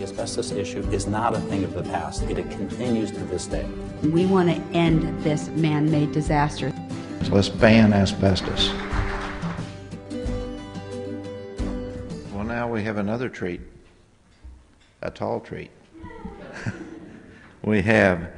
The asbestos issue is not a thing of the past. It continues to this day. We want to end this man-made disaster. So let's ban asbestos. Well, now we have another treat, a tall treat. We have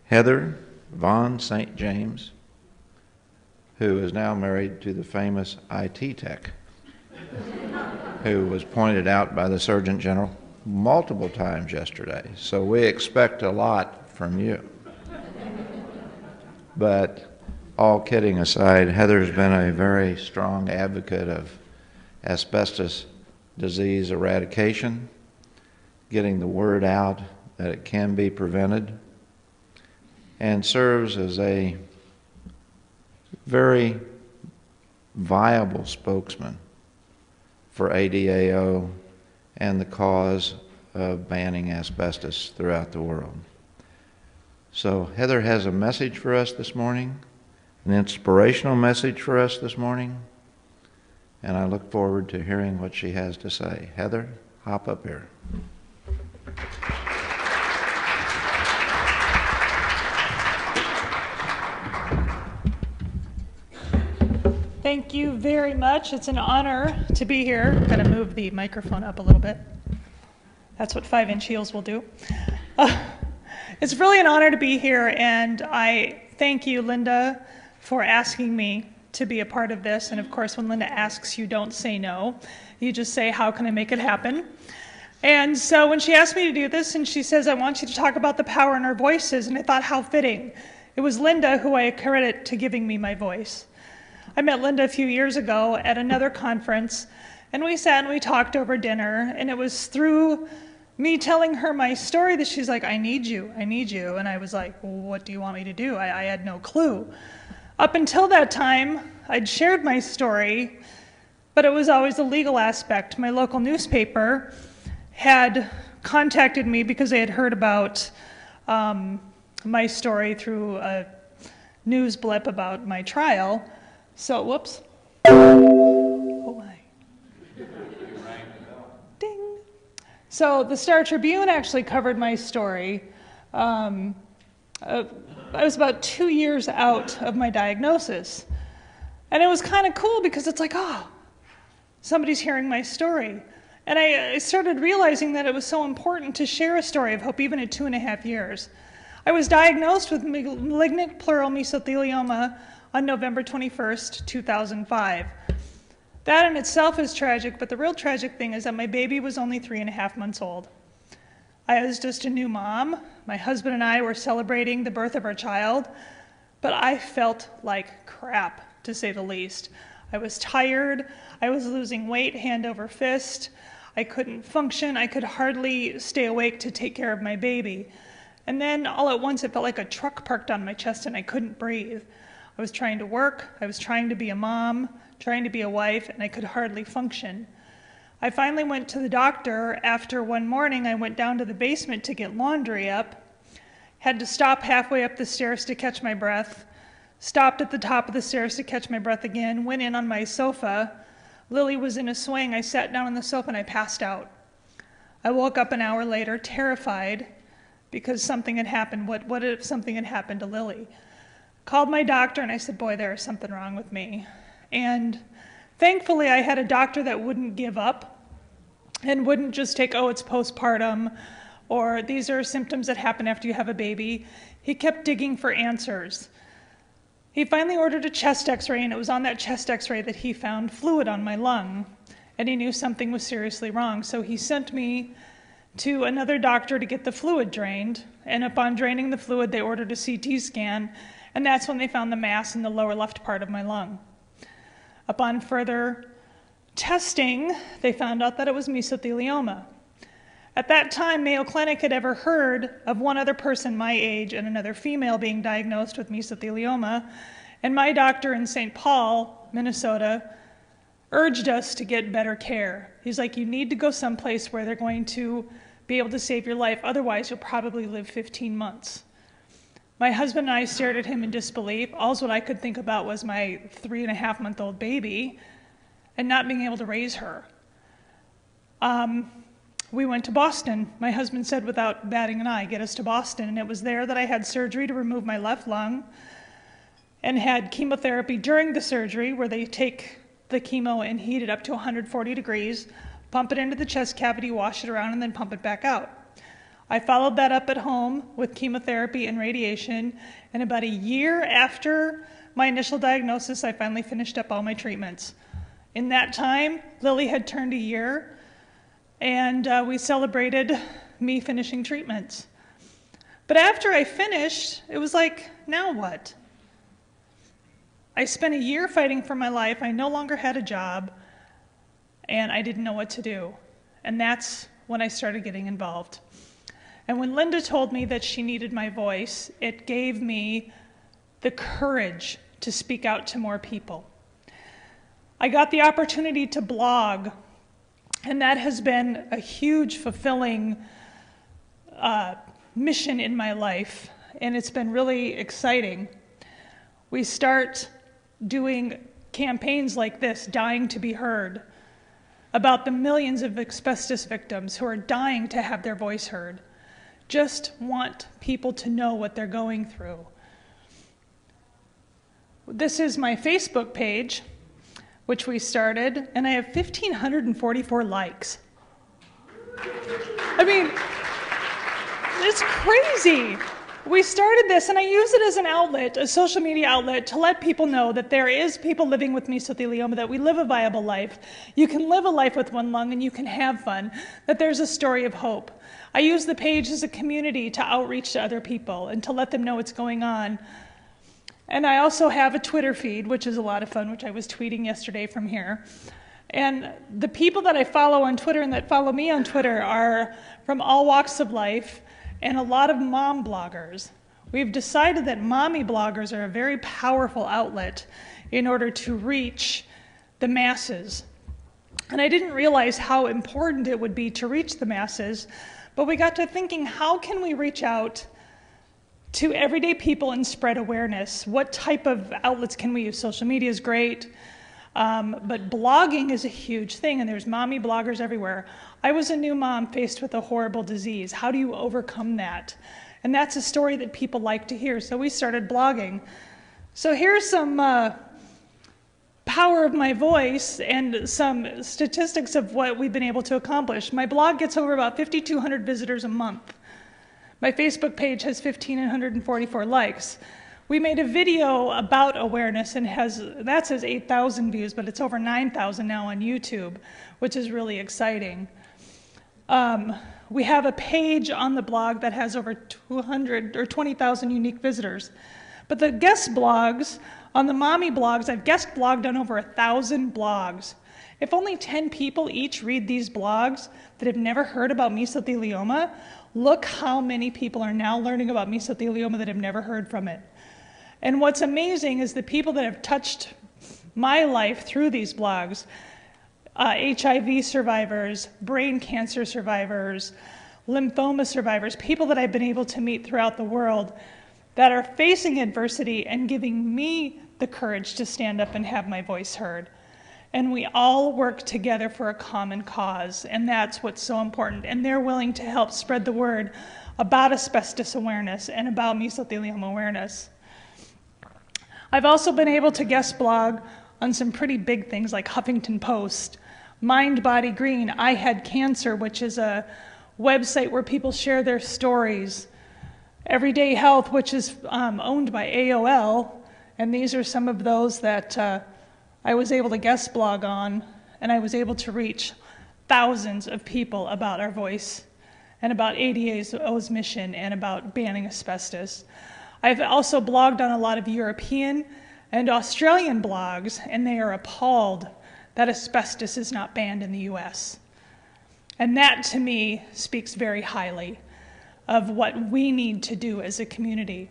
Heather Von St. James, who is now married to the famous IT tech, who was pointed out by the Surgeon General multiple times yesterday. So we expect a lot from you. But all kidding aside, Heather's been a very strong advocate of asbestos disease eradication, getting the word out that it can be prevented, and serves as a very viable spokesman for ADAO and the cause of banning asbestos throughout the world. So Heather has a message for us this morning, an inspirational message for us this morning, and I look forward to hearing what she has to say. Heather, hop up here. Thank you very much. It's an honor to be here. I'm going to move the microphone up a little bit. That's what 5-inch heels will do. It's really an honor to be here, and I thank you, Linda, for asking me to be a part of this. And of course, when Linda asks, you don't say no. You just say, how can I make it happen? And so when she asked me to do this, and she says, I want you to talk about the power in our voices, and I thought, how fitting. It was Linda who I credit to giving me my voice. I met Linda a few years ago at another conference, and we sat and we talked over dinner, and it was through me telling her my story that she's like, I need you. And I was like, well, what do you want me to do? I had no clue. Up until that time, I'd shared my story, but it was always the legal aspect. My local newspaper had contacted me because they had heard about my story through a news blip about my trial. So, whoops. Oh my. Ding. So the Star Tribune actually covered my story. I was about 2 years out of my diagnosis. And it was kind of cool because it's like, oh, somebody's hearing my story. And I started realizing that it was so important to share a story of hope even at 2.5 years. I was diagnosed with malignant pleural mesothelioma on November 21st, 2005. That in itself is tragic, but the real tragic thing is that my baby was only 3.5 months old. I was just a new mom. My husband and I were celebrating the birth of our child, but I felt like crap, to say the least. I was tired. I was losing weight hand over fist. I couldn't function. I could hardly stay awake to take care of my baby. And then all at once it felt like a truck parked on my chest and I couldn't breathe. I was trying to work, I was trying to be a mom, trying to be a wife, and I could hardly function. I finally went to the doctor after one morning. I went down to the basement to get laundry up, had to stop halfway up the stairs to catch my breath, stopped at the top of the stairs to catch my breath again, went in on my sofa. Lily was in a swing. I sat down on the sofa and I passed out. I woke up an hour later terrified because something had happened. What if something had happened to Lily? Called my doctor and I said, boy, there is something wrong with me. And thankfully I had a doctor that wouldn't give up and wouldn't just take, oh, it's postpartum, or these are symptoms that happen after you have a baby. He kept digging for answers. He finally ordered a chest x-ray, and it was on that chest x-ray that he found fluid on my lung, and he knew something was seriously wrong. So he sent me to another doctor to get the fluid drained, and upon draining the fluid, they ordered a CT scan, and that's when they found the mass in the lower left part of my lung. Upon further testing, they found out that it was mesothelioma. At that time, Mayo Clinic had ever heard of one other person my age and another female being diagnosed with mesothelioma, and my doctor in St. Paul, Minnesota, urged us to get better care. He's like, you need to go someplace where they're going to be able to save your life, otherwise you'll probably live 15 months. My husband and I stared at him in disbelief. All what I could think about was my 3.5-month-old baby and not being able to raise her. we went to Boston. My husband said, without batting an eye, get us to Boston. And it was there that I had surgery to remove my left lung and had chemotherapy during the surgery, where they take the chemo and heat it up to 140 degrees, pump it into the chest cavity, wash it around, and then pump it back out. I followed that up at home with chemotherapy and radiation, and about a year after my initial diagnosis, I finally finished up all my treatments. In that time, Lily had turned a year, and we celebrated me finishing treatments. But after I finished, it was like, now what? I spent a year fighting for my life. I no longer had a job, and I didn't know what to do. And that's when I started getting involved. And when Linda told me that she needed my voice, it gave me the courage to speak out to more people. I got the opportunity to blog, and that has been a huge, fulfilling mission in my life, and it's been really exciting. We start doing campaigns like this, Dying to be Heard, about the millions of asbestos victims who are dying to have their voice heard, just want people to know what they're going through. This is my Facebook page, which we started, and I have 1,544 likes. I mean, it's crazy. We started this, and I use it as an outlet, a social media outlet, to let people know that there is people living with mesothelioma, that we live a viable life. You can live a life with one lung, and you can have fun, that there's a story of hope. I use the page as a community to outreach to other people and to let them know what's going on. And I also have a Twitter feed, which is a lot of fun, which I was tweeting yesterday from here. And the people that I follow on Twitter and that follow me on Twitter are from all walks of life and a lot of mom bloggers. We've decided that mommy bloggers are a very powerful outlet in order to reach the masses. And I didn't realize how important it would be to reach the masses, but we got to thinking, how can we reach out to everyday people and spread awareness? What type of outlets can we use? Social media is great, but blogging is a huge thing, and there's mommy bloggers everywhere. I was a new mom faced with a horrible disease. How do you overcome that? And that's a story that people like to hear, so we started blogging. So here's some power of my voice and some statistics of what we've been able to accomplish. My blog gets over about 5,200 visitors a month. My Facebook page has 1,544 likes. We made a video about awareness, and that says 8,000 views, but it's over 9,000 now on YouTube, which is really exciting. We have a page on the blog that has over 200 or 20,000 unique visitors. But the guest blogs, on the mommy blogs, I've guest blogged on over 1,000 blogs. If only 10 people each read these blogs that have never heard about mesothelioma, look how many people are now learning about mesothelioma that have never heard from it. And what's amazing is the people that have touched my life through these blogs, HIV survivors, brain cancer survivors, lymphoma survivors, people that I've been able to meet throughout the world that are facing adversity and giving me the courage to stand up and have my voice heard. And we all work together for a common cause, and that's what's so important. And they're willing to help spread the word about asbestos awareness and about mesothelioma awareness. I've also been able to guest blog on some pretty big things like Huffington Post, Mind Body Green, I Had Cancer, which is a website where people share their stories, Everyday Health, which is owned by AOL, and these are some of those that I was able to guest blog on, and I was able to reach thousands of people about our voice and about ADAO's mission and about banning asbestos. I've also blogged on a lot of European and Australian blogs, and they are appalled that asbestos is not banned in the US. And that, to me, speaks very highly of what we need to do as a community.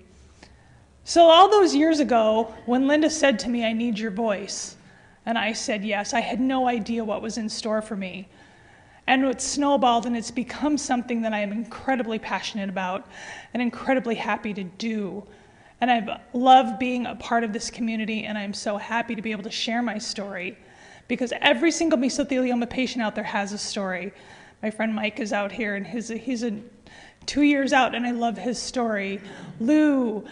So all those years ago, when Linda said to me, I need your voice, and I said yes, I had no idea what was in store for me. And it's snowballed, and it's become something that I am incredibly passionate about and incredibly happy to do. And I love being a part of this community, and I'm so happy to be able to share my story, because every single mesothelioma patient out there has a story. My friend Mike is out here, and he's 2 years out, and I love his story. Lou,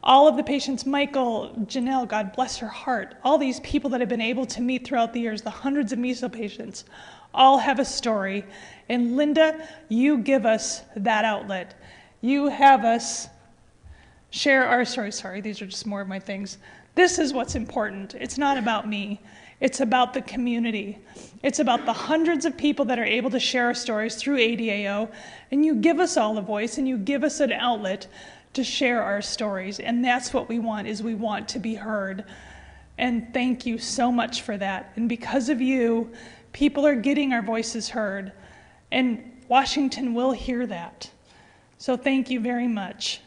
all of the patients, Michael, Janelle, God bless her heart, all these people that I've been able to meet throughout the years, the hundreds of meso patients, all have a story. And Linda, you give us that outlet. You have us share our story. Sorry, these are just more of my things. This is what's important. It's not about me. It's about the community. It's about the hundreds of people that are able to share our stories through ADAO, and you give us all a voice, and you give us an outlet to share our stories. And that's what we want, is we want to be heard. And thank you so much for that. And because of you, people are getting our voices heard, and Washington will hear that. So thank you very much.